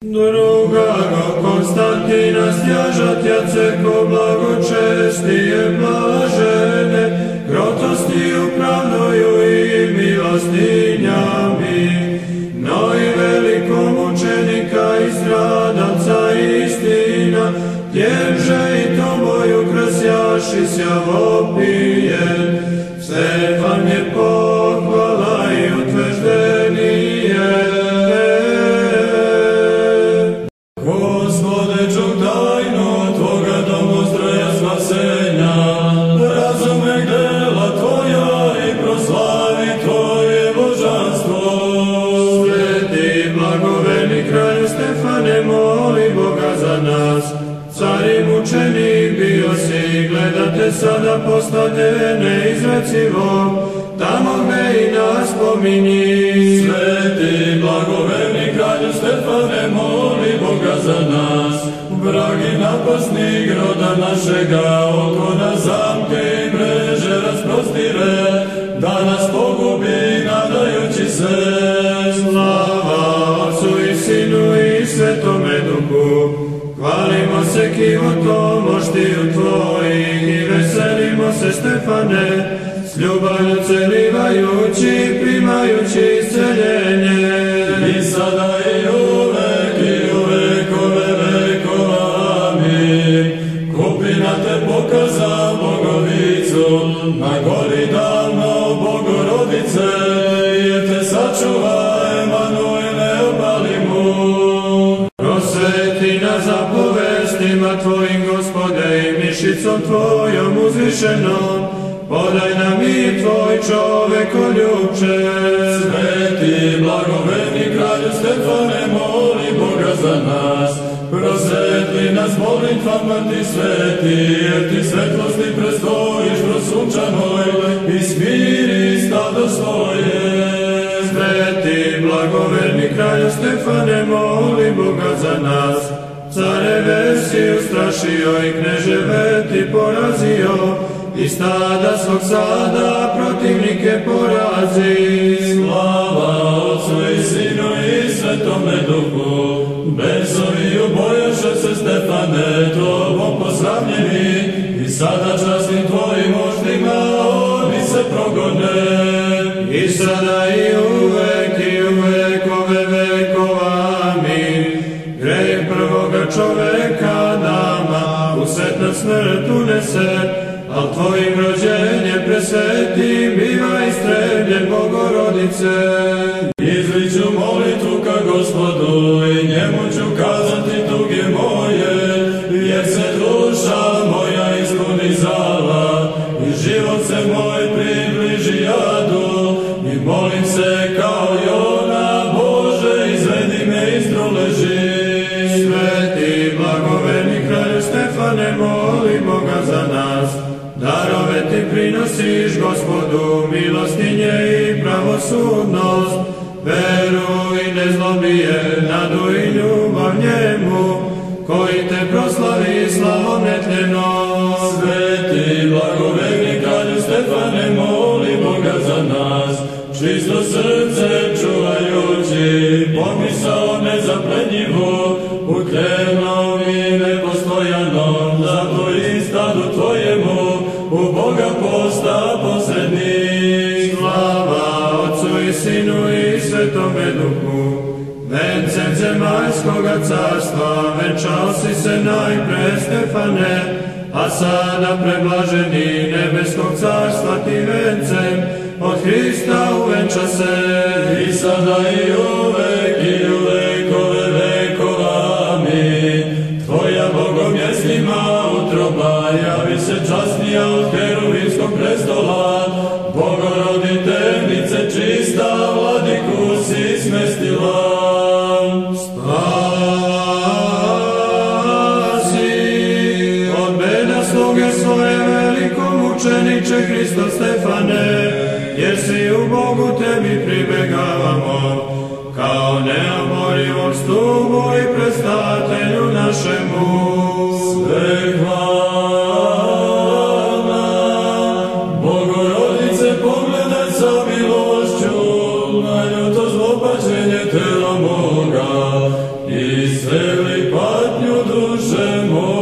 Drugago Konstantina stjažatja crkvo blagočestije blažene, krotostiju pravdою i milostinjami, no i velikom učenika i stradalca istina, tjemže i toboju krasjaši sja vopijen, Stefan je pohvala i utveždenije. Gospode, čuh tajnu Tvoga domostroja spasenja, razumek dela Tvoja i proslavi Tvoje božanstvo. Sveti blagoveni kralju Stefane, moli Boga za nas. Car i mučenik bio si, gledate sada postavljene izrecivo, tamo gde i nas pominji. Sveti blagoveni kralju Stefane, moli Boga za nas. Vragi napasnik roda našega, oko nas zamke i mreže rasprostire, da nas pogubi nadajući se. Slava Otcu i Sinu i Svetome Duhu, hvalimo se kivotom oštiju Tvojih i veselimo se, Stefane, s ljubavlju celivajući, primajući isceljenje. I sada i u vekove vekova, amin. Kupina te pokaza Bogovicu, na gori davno Bogorodice, jer te sačuva Emanuele opalimu. Prosveti na zapovestima Tvojim, Gospode, i mišicom Tvojom uzvišenom, podaj nam mir Tvoj, čovekoljubče. Sveti blagoveni kralju Stefane, moli Boga za nas. Prosvetli nas molitvama Ti sveti, jer Ti svetlosti prestojiš prosunčanoj i smiri stado svoje. Sveti blagoverni kralju Stefane, moli Boga za nas. Careve si ustrašio i kneževe ti porazio, i stada svog sada protivnike porazi. Slava Otcu i Sinu i Svetome Duhu, besovi ubojaše se, Stefane, Tobom posramljeni, i sada časnim Tvojim moždima oni se progone. I sada i u vekove vekova, amin. Grej prvoga čoveka nama u svet na smrt unese, al Tvojim rođenjem presvetim biva istrebljen, Bogorodice. Izliču molitvu ka Gospodu i njemu ću kazati tuge moje, jer se duša moja ispuni zala i život se moj približi jadu. I molim se kao Jona, Bože, izvedi me iz truleži. Sveti blagoveni kralju Stefane, moli Boga za nas. Darove ti prinosiš, Gospodu, milostinje i pravosudnost, veru i nezlobije, nadu i ljubav njemu, koji te proslavi slavom netljenom. Sveti blagoveni kralju Stefane, moli Boga za nas. Čisto srce čuvajući, pomisao nezaplenjivu, u tljenom i nepostojanom, zapoji stadu Tvojemu, u Boga posta posrednik. Slava Otcu i Sinu i Svetome Duhu, vencem zemaljskoga carstva, venčao si se najpre, Stefane, a sada preblaženi nebeskog carstva ti vencem od Hrista uvenča se. I sada i u vekove vekova, amin. Tvoja bogomjeslima utroba, javi se časnija od heruvimskog prestola, Bogoroditeljice čista, vladiku si smestila. Od beda sluge svoje velikom učeniče Hristo Stefane, jer si u Bogu tebi pribegavamo, kao neoborivom stubu i predstavatelju našemu. Sve hvala, Bogorodice, pogledaj sa milošću na ljuto zlopačenje tela moga i Iseli patnju duše moje.